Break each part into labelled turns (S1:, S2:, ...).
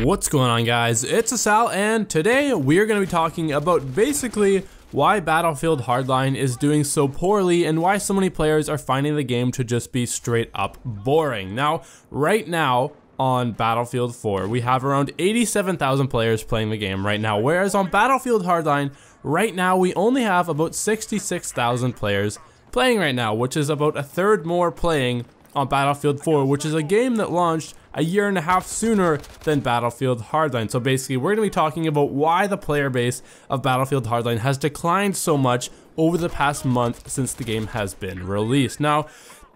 S1: What's going on, guys? It's Asal, and today we are going to be talking about basically why Battlefield Hardline is doing so poorly and why so many players are finding the game to just be straight up boring. Now, right now on Battlefield 4, we have around 87,000 players playing the game right now, whereas on Battlefield Hardline, right now we only have about 66,000 players playing right now, which is about a third more playing on Battlefield 4, which is a game that launched a year and a half sooner than Battlefield Hardline. So basically, we're going to be talking about why the player base of Battlefield Hardline has declined so much over the past month since the game has been released. Now,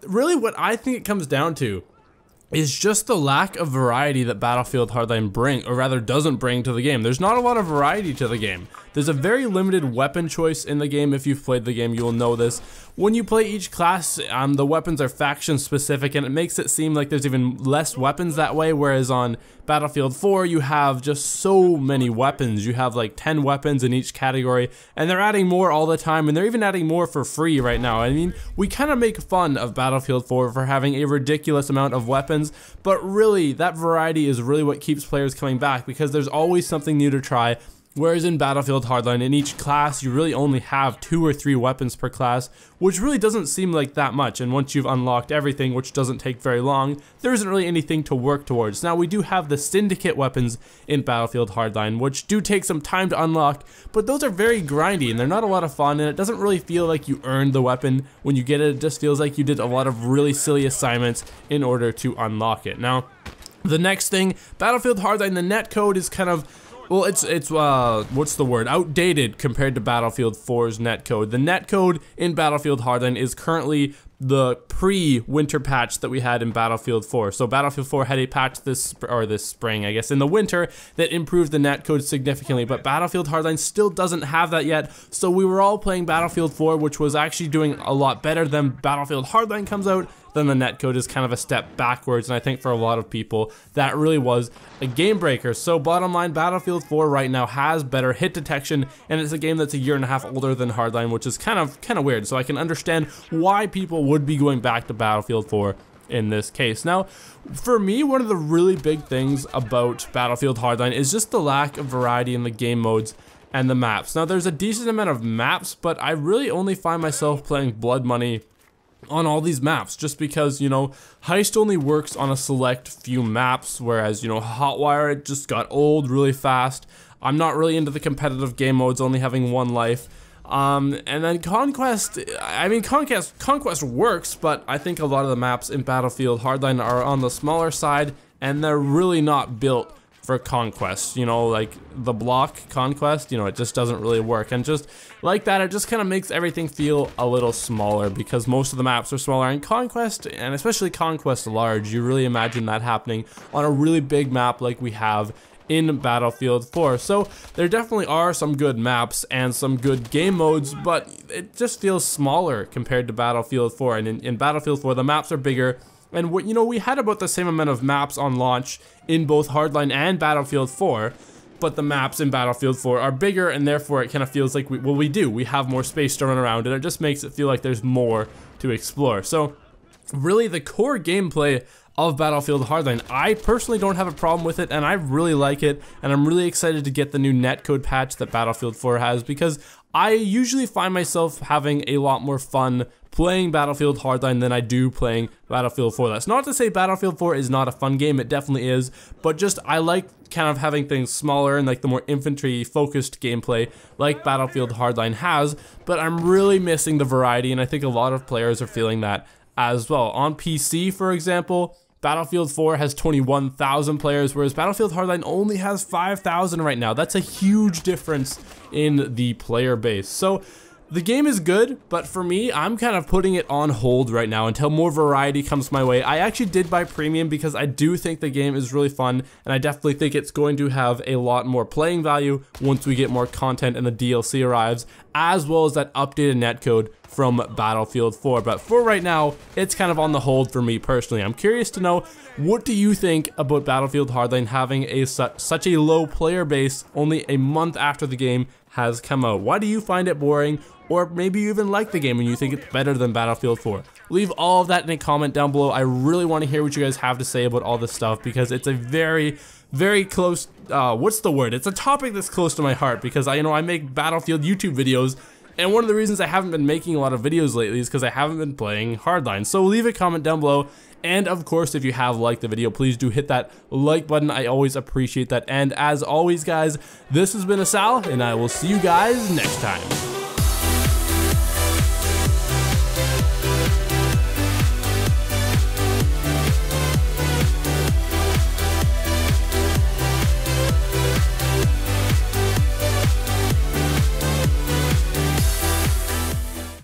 S1: really what I think it comes down to is just the lack of variety that Battlefield Hardline doesn't bring to the game. There's not a lot of variety to the game. There's a very limited weapon choice in the game. If you've played the game, you will know this. When you play each class, the weapons are faction specific, and it makes it seem like there's even less weapons that way, whereas on Battlefield 4, you have just so many weapons. You have like 10 weapons in each category, and they're adding more all the time, and they're even adding more for free right now. I mean, we kind of make fun of Battlefield 4 for having a ridiculous amount of weapons, but really, that variety is really what keeps players coming back, because there's always something new to try. Whereas in Battlefield Hardline, in each class, you really only have 2 or 3 weapons per class, which really doesn't seem like that much. And once you've unlocked everything, which doesn't take very long, there isn't really anything to work towards. Now, we do have the Syndicate weapons in Battlefield Hardline, which do take some time to unlock, but those are very grindy, and they're not a lot of fun, and it doesn't really feel like you earned the weapon when you get it. It just feels like you did a lot of really silly assignments in order to unlock it. Now, the next thing, Battlefield Hardline, the netcode is kind of, well, it's what's the word? Outdated compared to Battlefield 4's netcode. The netcode in Battlefield Hardline is currently the pre-winter patch that we had in Battlefield 4. So Battlefield 4 had a patch this spring, I guess, in the winter that improved the netcode significantly, but Battlefield Hardline still doesn't have that yet. So we were all playing Battlefield 4, which was actually doing a lot better than Battlefield Hardline comes out. Then the netcode is kind of a step backwards, and I think for a lot of people that really was a game breaker. So bottom line, Battlefield 4 right now has better hit detection, and it's a game that's a year and a half older than Hardline, which is kind of weird. So I can understand why people would be going back to Battlefield 4 in this case. Now, for me, one of the really big things about Battlefield Hardline is just the lack of variety in the game modes and the maps. Now, there's a decent amount of maps, but I really only find myself playing Blood Money on all these maps, just because, you know, Heist only works on a select few maps, whereas, you know, Hotwire, it just got old really fast. I'm not really into the competitive game modes, only having 1 life. And then Conquest, I mean, Conquest works, but I think a lot of the maps in Battlefield Hardline are on the smaller side, and they're really not built for Conquest. You know, like the block Conquest, you know, it just doesn't really work, and just like that, it just kind of makes everything feel a little smaller, because most of the maps are smaller. And Conquest, and especially Conquest Large, you really imagine that happening on a really big map like we have in Battlefield 4. So there definitely are some good maps and some good game modes, but it just feels smaller compared to Battlefield 4. And in Battlefield 4, the maps are bigger. And you know, we had about the same amount of maps on launch in both Hardline and Battlefield 4, but the maps in Battlefield 4 are bigger, and therefore it kind of feels like we have more space to run around, and it just makes it feel like there's more to explore. So really, the core gameplay of Battlefield Hardline, I personally don't have a problem with it, and I really like it, and I'm really excited to get the new netcode patch that Battlefield 4 has, because I usually find myself having a lot more fun playing Battlefield Hardline than I do playing Battlefield 4. That's not to say Battlefield 4 is not a fun game, it definitely is, but just I like kind of having things smaller and like the more infantry focused gameplay like Battlefield Hardline has, but I'm really missing the variety, and I think a lot of players are feeling that as well. On PC, for example, Battlefield 4 has 21,000 players, whereas Battlefield Hardline only has 5,000 right now. That's a huge difference in the player base. So the game is good, but for me, I'm kind of putting it on hold right now until more variety comes my way. I actually did buy Premium because I do think the game is really fun, and I definitely think it's going to have a lot more playing value once we get more content and the DLC arrives, as well as that updated netcode from Battlefield 4. But for right now, it's kind of on the hold for me personally. I'm curious to know, what do you think about Battlefield Hardline having such a low player base only a month after the game has come out? Why do you find it boring? Or maybe you even like the game and you think it's better than Battlefield 4. Leave all of that in a comment down below. I really want to hear what you guys have to say about all this stuff, because it's a very, very close, what's the word? It's a topic that's close to my heart because I make Battlefield YouTube videos, and one of the reasons I haven't been making a lot of videos lately is because I haven't been playing Hardline. So leave a comment down below, and of course, if you have liked the video, please do hit that like button. I always appreciate that. And as always, guys, this has been Asal, and I will see you guys next time.